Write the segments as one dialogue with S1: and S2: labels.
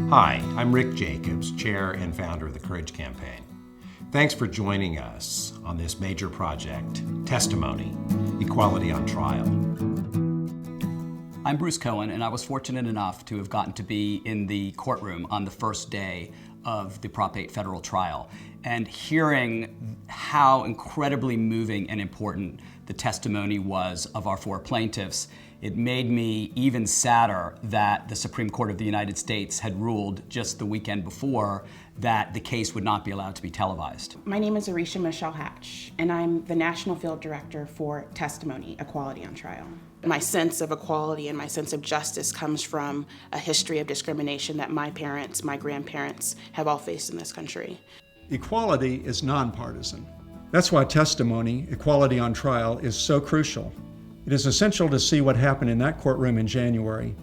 S1: Hi, I'm Rick Jacobs, Chair and founder of the Courage Campaign. Thanks for joining us on this major project, Testimony, Equality on Trial.
S2: I'm Bruce Cohen, and I was fortunate enough to have gotten to be in the courtroom on the first day of the Prop 8 federal trial, and hearing how incredibly moving and important the testimony was of our four plaintiffs, it made me even sadder that the Supreme Court of the United States had ruled just the weekend before that the case would not be allowed to be televised.
S3: My name is Arisha Michelle Hatch, and I'm the National Field Director for Testimony, Equality on Trial. My sense of equality and my sense of justice comes from a history of discrimination that my parents, my grandparents have all faced in this country.
S4: Equality is nonpartisan. That's why Testimony, Equality on Trial, is so crucial. It is essential to see what happened in that courtroom in January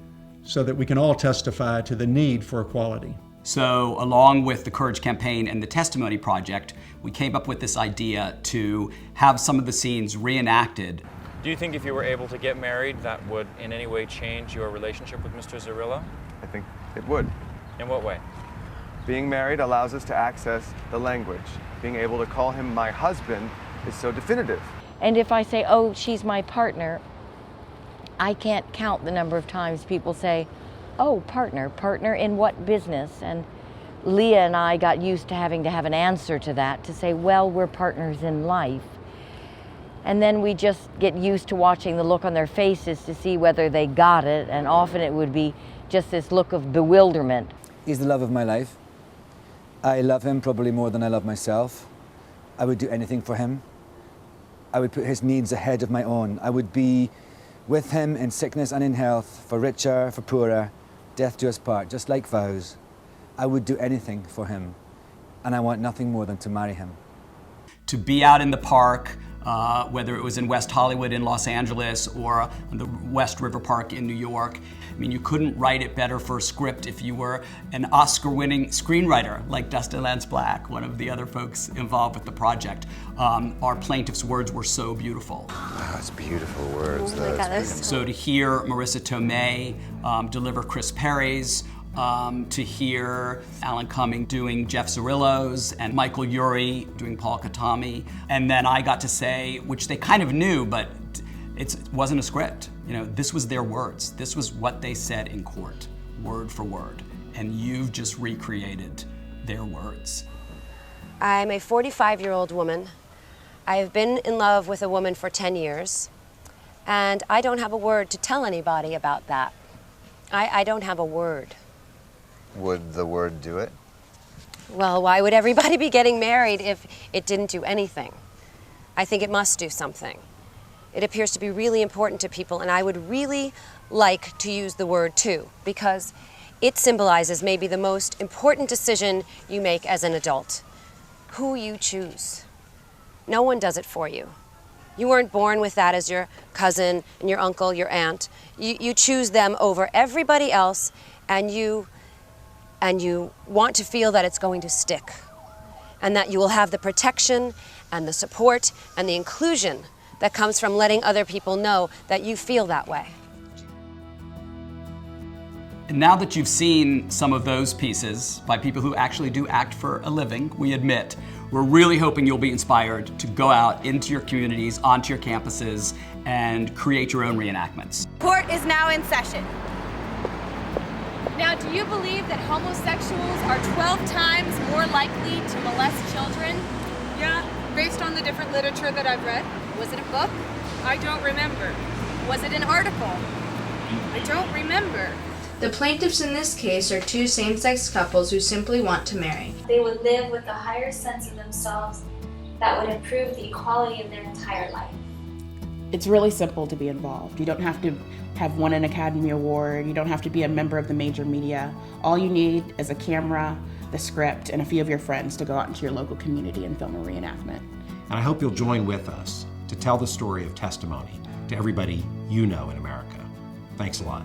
S4: so that we can all testify to the need for equality.
S2: So along with the Courage Campaign and the Testimony Project, we came up with this idea to have some of the scenes reenacted.
S5: Do you think if you were able to get married, that would in any way change your relationship with Mr. Zarillo?
S6: I think it would.
S5: In what way?
S6: Being married allows us to access the language. Being able to call him my husband is so definitive.
S7: And if I say, oh, she's my partner, I can't count the number of times people say, oh, partner in what business? And Leah and I got used to having to have an answer to that, to say, well, we're partners in life. And then we just get used to watching the look on their faces to see whether they got it, and often it would be just this look of bewilderment.
S8: He's the love of my life. I love him probably more than I love myself. I would do anything for him. I would put his needs ahead of my own. I would be with him in sickness and in health, for richer, for poorer, death do us part, just like vows. I would do anything for him, and I want nothing more than to marry him.
S2: To be out in the park, whether it was in West Hollywood in Los Angeles or the West River Park in New York. I mean, you couldn't write it better for a script if you were an Oscar-winning screenwriter like Dustin Lance Black, one of the other folks involved with the project. Our plaintiff's words were so beautiful.
S6: Wow, it's beautiful words.
S7: Oh my God,
S2: So to hear Marissa Tomei deliver Chris Perry's, to hear Alan Cumming doing Jeff Zarillo's and Michael Urie doing Paul Katami. And then I got to say, which they kind of knew, but it wasn't a script. You know, this was their words. This was what they said in court, word for word. And you've just recreated their words.
S9: I'm a 45-year-old woman. I have been in love with a woman for 10 years, and I don't have a word to tell anybody about that. I don't have a word.
S6: Would the word do it?
S9: Well, why would everybody be getting married if it didn't do anything? I think it must do something. It appears to be really important to people, and I would really like to use the word too, because it symbolizes maybe the most important decision you make as an adult. Who you choose. No one does it for you. You weren't born with that as your cousin and your uncle, your aunt. You choose them over everybody else, and you want to feel that it's going to stick, and that you will have the protection and the support and the inclusion that comes from letting other people know that you feel that way.
S2: And now that you've seen some of those pieces by people who actually do act for a living, we admit, we're really hoping you'll be inspired to go out into your communities, onto your campuses, and create your own reenactments.
S10: Court is now in session. Now, do you believe that homosexuals are 12 times more likely to molest children?
S11: Yeah, based on the different literature that I've read.
S10: Was it a book?
S11: I don't remember.
S10: Was it an article?
S11: I don't remember.
S12: The plaintiffs in this case are two same-sex couples who simply want to marry.
S13: They would live with a higher sense of themselves that would improve the equality of their entire life.
S3: It's really simple to be involved. You don't have to have won an Academy Award. You don't have to be a member of the major media. All you need is a camera, the script, and a few of your friends to go out into your local community and film a reenactment.
S1: And I hope you'll join with us to tell the story of Testimony to everybody you know in America. Thanks a lot.